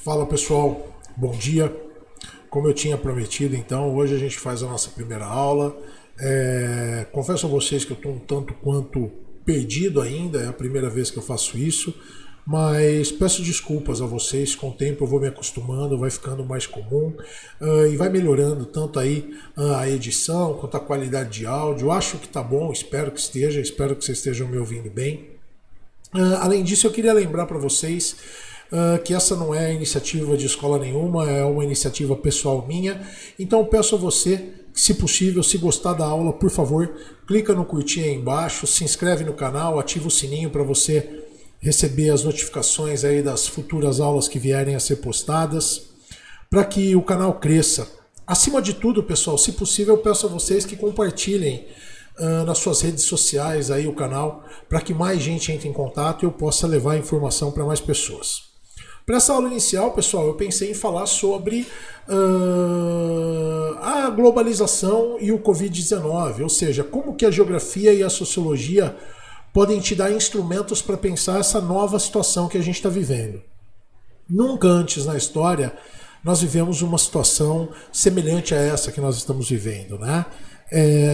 Fala pessoal, bom dia. Como eu tinha prometido, então, hoje a gente faz a nossa primeira aula. Confesso a vocês que eu estou um tanto quanto perdido ainda, é a primeira vez que eu faço isso, mas peço desculpas a vocês, com o tempo eu vou me acostumando, vai ficando mais comum e vai melhorando tanto aí a edição quanto a qualidade de áudio. Eu acho que está bom, espero que vocês estejam me ouvindo bem. Além disso, eu queria lembrar para vocês que essa não é iniciativa de escola nenhuma, é uma iniciativa pessoal minha. Então eu peço a você, se possível, se gostar da aula, por favor, clica no curtir aí embaixo, se inscreve no canal, ativa o sininho para você receber as notificações aí das futuras aulas que vierem a ser postadas, para que o canal cresça. Acima de tudo, pessoal, se possível, eu peço a vocês que compartilhem nas suas redes sociais aí o canal, para que mais gente entre em contato e eu possa levar a informação para mais pessoas. Para essa aula inicial, pessoal, eu pensei em falar sobre a globalização e o Covid-19, ou seja, como que a geografia e a sociologia podem te dar instrumentos para pensar essa nova situação que a gente está vivendo. Nunca antes na história nós vivemos uma situação semelhante a essa que nós estamos vivendo, né?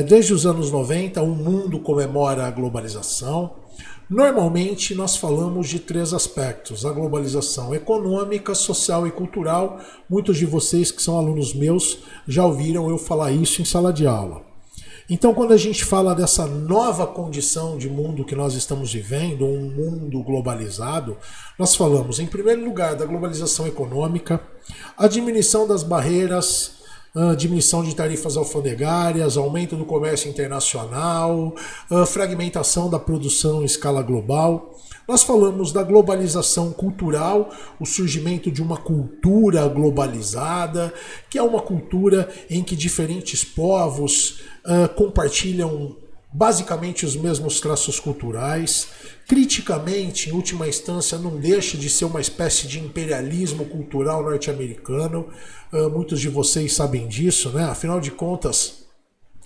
Desde os anos 90, o mundo comemora a globalização. Normalmente nós falamos de três aspectos: a globalização econômica, social e cultural. Muitos de vocês que são alunos meus já ouviram eu falar isso em sala de aula. Então, quando a gente fala dessa nova condição de mundo que nós estamos vivendo, um mundo globalizado, nós falamos, em primeiro lugar, da globalização econômica, a diminuição das barreiras, diminuição de tarifas alfandegárias, aumento do comércio internacional, fragmentação da produção em escala global. Nós falamos da globalização cultural, o surgimento de uma cultura globalizada, que é uma cultura em que diferentes povos compartilham basicamente os mesmos traços culturais. Criticamente, em última instância, não deixa de ser uma espécie de imperialismo cultural norte-americano. Muitos de vocês sabem disso, né? Afinal de contas,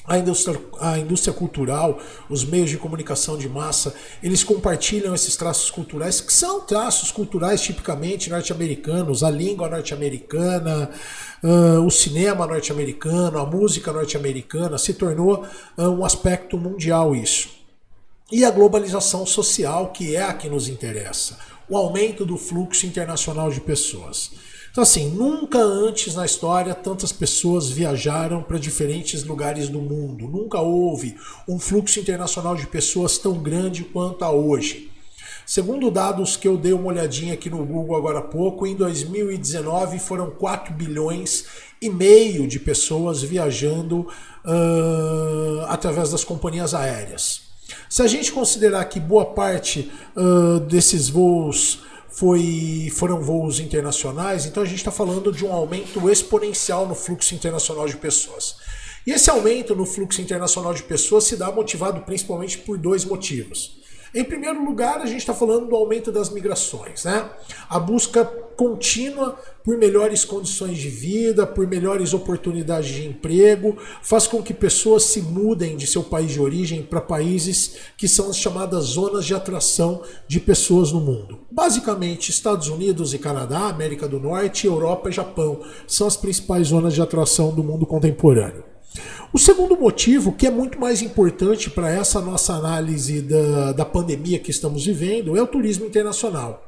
a indústria cultural, os meios de comunicação de massa, eles compartilham esses traços culturais, que são traços culturais tipicamente norte-americanos, a língua norte-americana, o cinema norte-americano, a música norte-americana, se tornou um aspecto mundial isso. E a globalização social, que é a que nos interessa, o aumento do fluxo internacional de pessoas. Então assim, nunca antes na história tantas pessoas viajaram para diferentes lugares do mundo. Nunca houve um fluxo internacional de pessoas tão grande quanto há hoje. Segundo dados que eu dei uma olhadinha aqui no Google agora há pouco, em 2019 foram 4 bilhões e meio de pessoas viajando através das companhias aéreas. Se a gente considerar que boa parte desses voos foram voos internacionais, então a gente está falando de um aumento exponencial no fluxo internacional de pessoas. E esse aumento no fluxo internacional de pessoas se dá motivado principalmente por dois motivos. Em primeiro lugar, a gente está falando do aumento das migrações, né? A busca contínua por melhores condições de vida, por melhores oportunidades de emprego, faz com que pessoas se mudem de seu país de origem para países que são as chamadas zonas de atração de pessoas no mundo. Basicamente, Estados Unidos e Canadá, América do Norte, Europa e Japão são as principais zonas de atração do mundo contemporâneo. O segundo motivo, que é muito mais importante para essa nossa análise da pandemia que estamos vivendo, é o turismo internacional.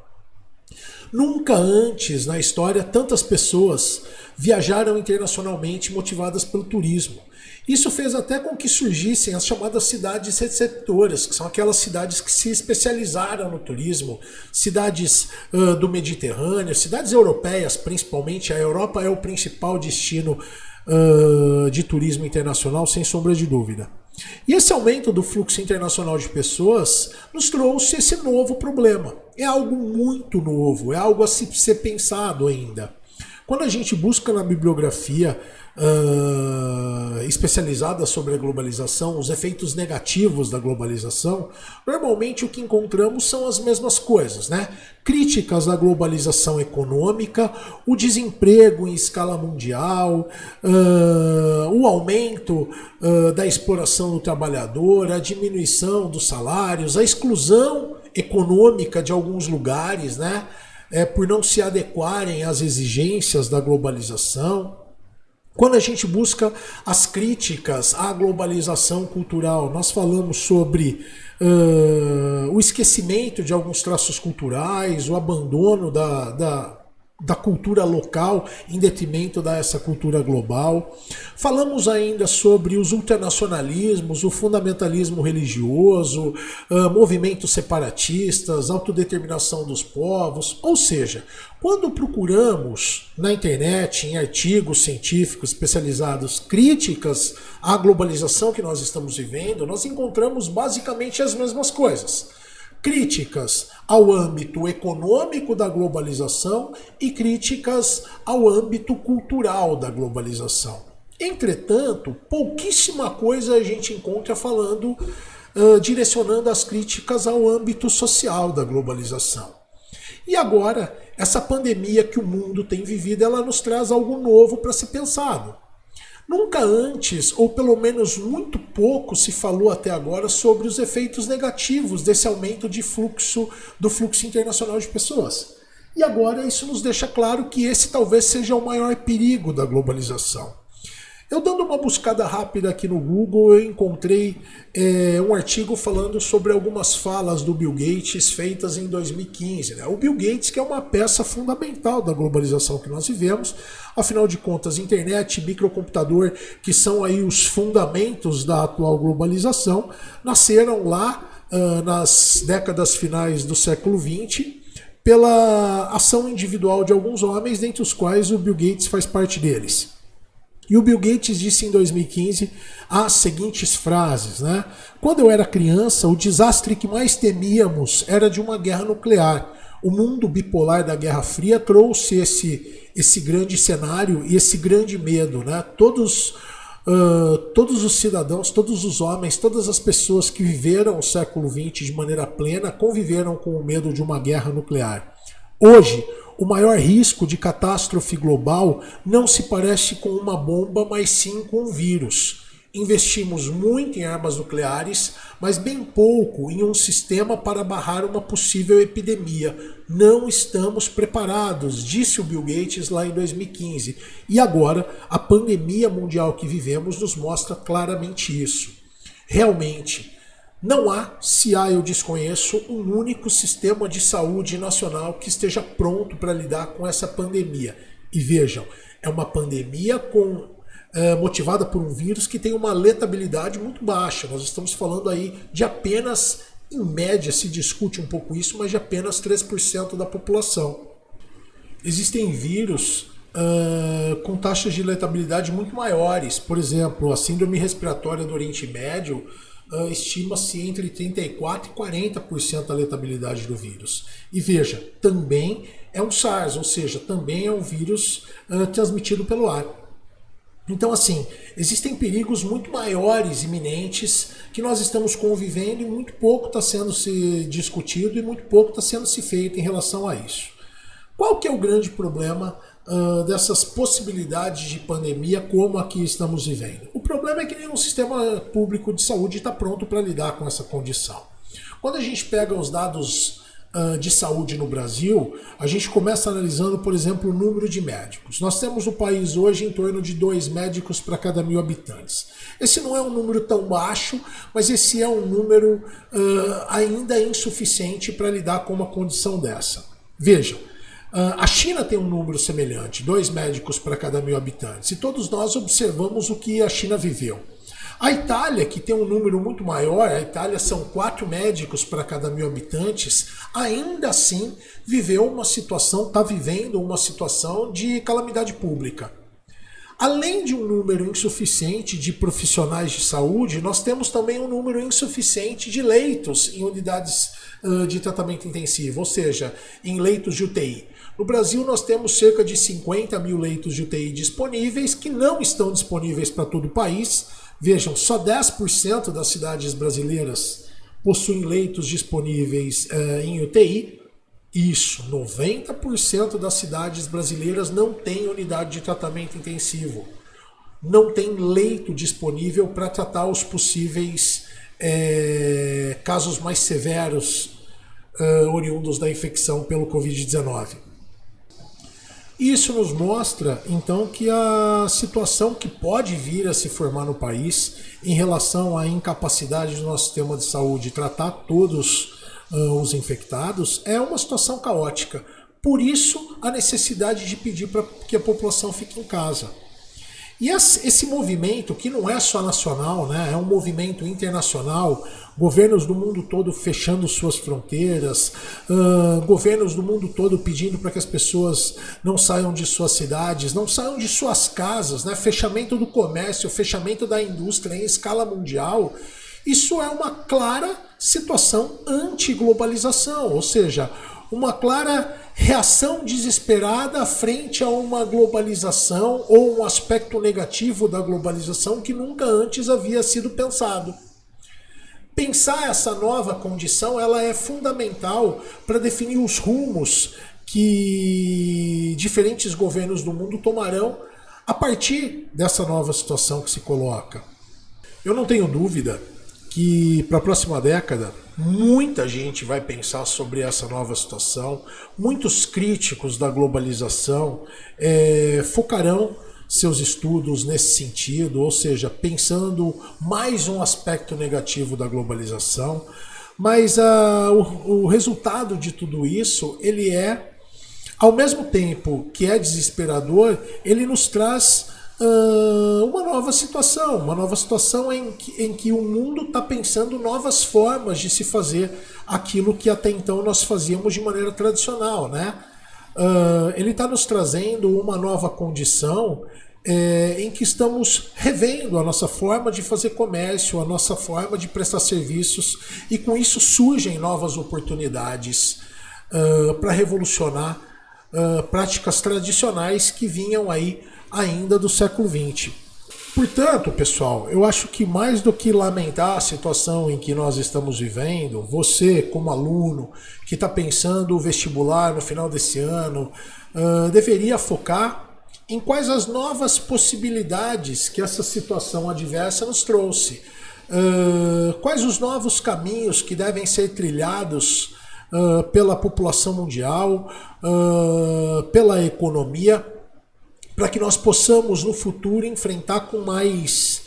Nunca antes na história tantas pessoas viajaram internacionalmente motivadas pelo turismo. Isso fez até com que surgissem as chamadas cidades receptoras, que são aquelas cidades que se especializaram no turismo, cidades do Mediterrâneo, cidades europeias principalmente. A Europa é o principal destino de turismo internacional, sem sombra de dúvida. E esse aumento do fluxo internacional de pessoas nos trouxe esse novo problema. É algo muito novo, é algo a ser pensado ainda. Quando a gente busca na bibliografia especializada sobre a globalização, os efeitos negativos da globalização, normalmente o que encontramos são as mesmas coisas, né? Críticas à globalização econômica, o desemprego em escala mundial, o aumento da exploração do trabalhador, a diminuição dos salários, a exclusão econômica de alguns lugares, né? por não se adequarem às exigências da globalização. Quando a gente busca as críticas à globalização cultural, nós falamos sobre o esquecimento de alguns traços culturais, o abandono da cultura local em detrimento dessa cultura global. Falamos ainda sobre os ultranacionalismos, o fundamentalismo religioso, movimentos separatistas, autodeterminação dos povos. Ou seja, quando procuramos na internet, em artigos científicos especializados, críticas à globalização que nós estamos vivendo, nós encontramos basicamente as mesmas coisas. Críticas ao âmbito econômico da globalização e críticas ao âmbito cultural da globalização. Entretanto, pouquíssima coisa a gente encontra falando, direcionando as críticas ao âmbito social da globalização. E agora, essa pandemia que o mundo tem vivido, ela nos traz algo novo para ser pensado. Nunca antes, ou pelo menos muito pouco, se falou até agora sobre os efeitos negativos desse aumento do fluxo internacional de pessoas. E agora isso nos deixa claro que esse talvez seja o maior perigo da globalização. Eu dando uma buscada rápida aqui no Google, eu encontrei um artigo falando sobre algumas falas do Bill Gates feitas em 2015. Né? O Bill Gates, que é uma peça fundamental da globalização que nós vivemos, afinal de contas, internet, microcomputador, que são aí os fundamentos da atual globalização, nasceram lá nas décadas finais do século XX, pela ação individual de alguns homens, dentre os quais o Bill Gates faz parte deles. E o Bill Gates disse em 2015 as seguintes frases, né? Quando eu era criança, o desastre que mais temíamos era de uma guerra nuclear. O mundo bipolar da Guerra Fria trouxe esse grande cenário e esse grande medo, né? Todos os cidadãos, todos os homens, todas as pessoas que viveram o século XX de maneira plena conviveram com o medo de uma guerra nuclear. Hoje, o maior risco de catástrofe global não se parece com uma bomba, mas sim com um vírus. Investimos muito em armas nucleares, mas bem pouco em um sistema para barrar uma possível epidemia. Não estamos preparados, disse o Bill Gates lá em 2015. E agora, a pandemia mundial que vivemos nos mostra claramente isso. Realmente, não há, se há eu desconheço, um único sistema de saúde nacional que esteja pronto para lidar com essa pandemia. E vejam, é uma pandemia motivada por um vírus que tem uma letabilidade muito baixa. Nós estamos falando aí de apenas, em média, se discute um pouco isso, mas de apenas 3% da população. Existem vírus com taxas de letabilidade muito maiores. Por exemplo, a síndrome respiratória do Oriente Médio estima-se entre 34% e 40% a letabilidade do vírus. E veja, também é um SARS, ou seja, também é um vírus transmitido pelo ar. Então, assim, existem perigos muito maiores, iminentes, que nós estamos convivendo e muito pouco está sendo se discutido e muito pouco está sendo se feito em relação a isso. Qual que é o grande problema dessas possibilidades de pandemia como aqui estamos vivendo? O problema é que nenhum sistema público de saúde está pronto para lidar com essa condição. Quando a gente pega os dados de saúde no Brasil, a gente começa analisando, por exemplo, o número de médicos. Nós temos no país hoje em torno de 2 médicos para cada 1.000 habitantes. Esse não é um número tão baixo, mas esse é um número ainda insuficiente para lidar com uma condição dessa. Vejam, a China tem um número semelhante, 2 médicos para cada 1.000 habitantes, e todos nós observamos o que a China viveu. A Itália, que tem um número muito maior, a Itália são 4 médicos para cada 1.000 habitantes, ainda assim está vivendo uma situação de calamidade pública. Além de um número insuficiente de profissionais de saúde, nós temos também um número insuficiente de leitos em unidades de tratamento intensivo, ou seja, em leitos de UTI. No Brasil, nós temos cerca de 50 mil leitos de UTI disponíveis, que não estão disponíveis para todo o país. Vejam, só 10% das cidades brasileiras possuem leitos disponíveis em UTI. Isso, 90% das cidades brasileiras não têm unidade de tratamento intensivo. Não tem leito disponível para tratar os possíveis casos mais severos oriundos da infecção pelo Covid-19. Isso nos mostra, então, que a situação que pode vir a se formar no país em relação à incapacidade do nosso sistema de saúde tratar todos os infectados é uma situação caótica. Por isso, a necessidade de pedir para que a população fique em casa. E esse movimento, que não é só nacional, né, é um movimento internacional, governos do mundo todo fechando suas fronteiras, governos do mundo todo pedindo para que as pessoas não saiam de suas cidades, não saiam de suas casas, né, fechamento do comércio, fechamento da indústria em escala mundial. Isso é uma clara situação anti-globalização, ou seja, uma clara reação desesperada frente a uma globalização ou um aspecto negativo da globalização que nunca antes havia sido pensado. Pensar essa nova condição, ela é fundamental para definir os rumos que diferentes governos do mundo tomarão a partir dessa nova situação que se coloca. Eu não tenho dúvida que para a próxima década muita gente vai pensar sobre essa nova situação. Muitos críticos da globalização focarão seus estudos nesse sentido, ou seja, pensando mais um aspecto negativo da globalização. Mas o resultado de tudo isso, ele é, ao mesmo tempo que é desesperador, ele nos traz uma nova situação em que o mundo está pensando novas formas de se fazer aquilo que até então nós fazíamos de maneira tradicional, né? Ele está nos trazendo uma nova condição em que estamos revendo a nossa forma de fazer comércio, a nossa forma de prestar serviços, e com isso surgem novas oportunidades para revolucionar práticas tradicionais que vinham aí ainda do século XX. Portanto, pessoal, eu acho que mais do que lamentar a situação em que nós estamos vivendo, você como aluno que está pensando o vestibular no final desse ano, deveria focar em quais as novas possibilidades que essa situação adversa nos trouxe. Quais os novos caminhos que devem ser trilhados pela população mundial, pela economia, para que nós possamos no futuro enfrentar com mais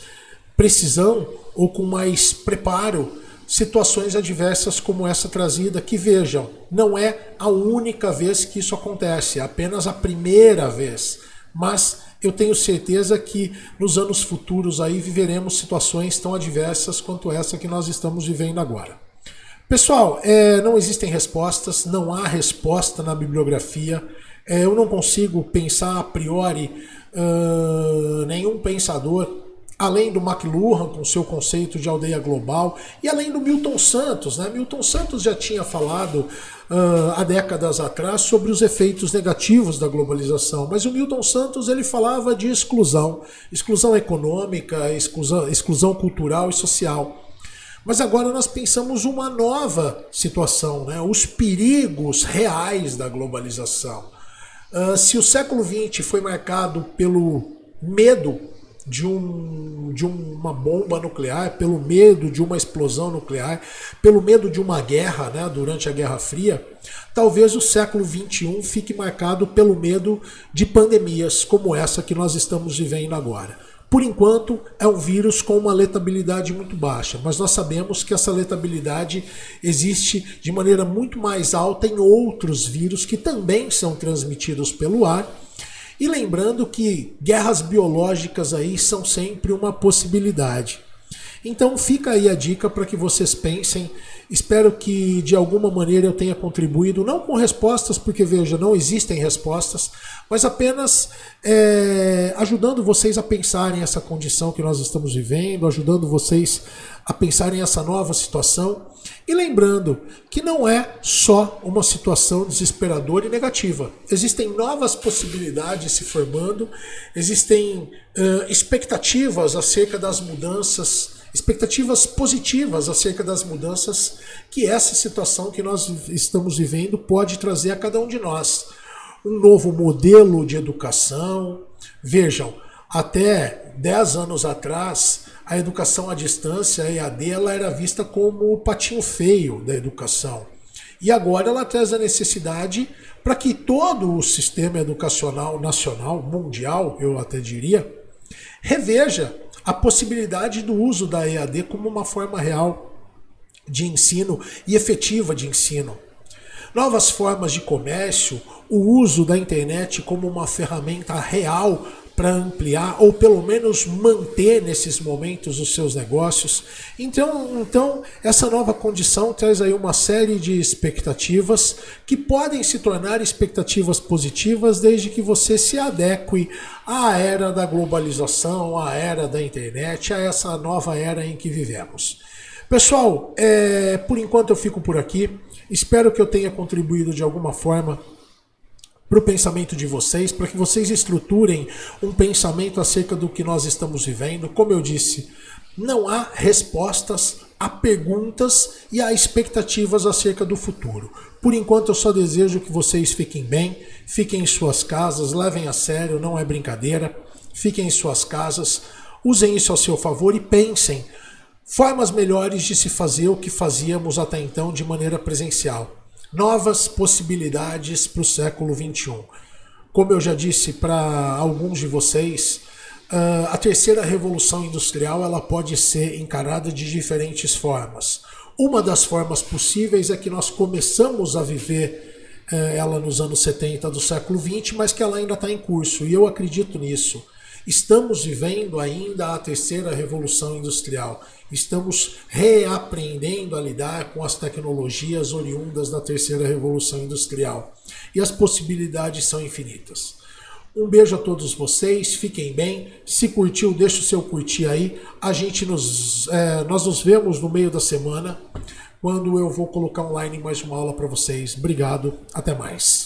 precisão ou com mais preparo situações adversas como essa trazida, que vejam, não é a única vez que isso acontece, é apenas a primeira vez, mas eu tenho certeza que nos anos futuros aí viveremos situações tão adversas quanto essa que nós estamos vivendo agora. Pessoal, não existem respostas, não há resposta na bibliografia. Eu não consigo pensar a priori nenhum pensador, além do McLuhan com seu conceito de aldeia global, e além do Milton Santos, né? Milton Santos já tinha falado há décadas atrás sobre os efeitos negativos da globalização, mas o Milton Santos ele falava de exclusão econômica, exclusão cultural e social. Mas agora nós pensamos uma nova situação, né? Os perigos reais da globalização. Se o século XX foi marcado pelo medo de uma bomba nuclear, pelo medo de uma explosão nuclear, pelo medo de uma guerra, né, durante a Guerra Fria, talvez o século XXI fique marcado pelo medo de pandemias como essa que nós estamos vivendo agora. Por enquanto, é um vírus com uma letabilidade muito baixa, mas nós sabemos que essa letabilidade existe de maneira muito mais alta em outros vírus que também são transmitidos pelo ar. E lembrando que guerras biológicas aí são sempre uma possibilidade. Então fica aí a dica para que vocês pensem. Espero que de alguma maneira eu tenha contribuído, não com respostas, porque veja, não existem respostas, mas apenas ajudando vocês a pensarem essa condição que nós estamos vivendo, ajudando vocês a pensarem essa nova situação. E lembrando que não é só uma situação desesperadora e negativa. Existem novas possibilidades se formando, existem expectativas acerca das mudanças, expectativas positivas acerca das mudanças que essa situação que nós estamos vivendo pode trazer a cada um de nós. Um novo modelo de educação. Vejam, até 10 anos atrás, a educação à distância, a EAD, ela era vista como o patinho feio da educação. E agora ela traz a necessidade para que todo o sistema educacional nacional, mundial, eu até diria, reveja a possibilidade do uso da EAD como uma forma real de ensino e efetiva de ensino. Novas formas de comércio, o uso da internet como uma ferramenta real para ampliar ou pelo menos manter nesses momentos os seus negócios. Então, essa nova condição traz aí uma série de expectativas que podem se tornar expectativas positivas desde que você se adeque à era da globalização, à era da internet, a essa nova era em que vivemos. Pessoal, por enquanto eu fico por aqui. Espero que eu tenha contribuído de alguma forma para o pensamento de vocês, para que vocês estruturem um pensamento acerca do que nós estamos vivendo. Como eu disse, não há respostas, há perguntas e há expectativas acerca do futuro. Por enquanto eu só desejo que vocês fiquem bem, fiquem em suas casas, levem a sério, não é brincadeira, fiquem em suas casas, usem isso a seu favor e pensem formas melhores de se fazer o que fazíamos até então de maneira presencial. Novas possibilidades para o século XXI. Como eu já disse para alguns de vocês, a terceira revolução industrial ela pode ser encarada de diferentes formas. Uma das formas possíveis é que nós começamos a viver ela nos anos 70 do século XX, mas que ela ainda está em curso, e eu acredito nisso. Estamos vivendo ainda a terceira revolução industrial. Estamos reaprendendo a lidar com as tecnologias oriundas da terceira revolução industrial. E as possibilidades são infinitas. Um beijo a todos vocês, fiquem bem. Se curtiu, deixa o seu curtir aí. Nós nos vemos no meio da semana, quando eu vou colocar online mais uma aula para vocês. Obrigado, até mais.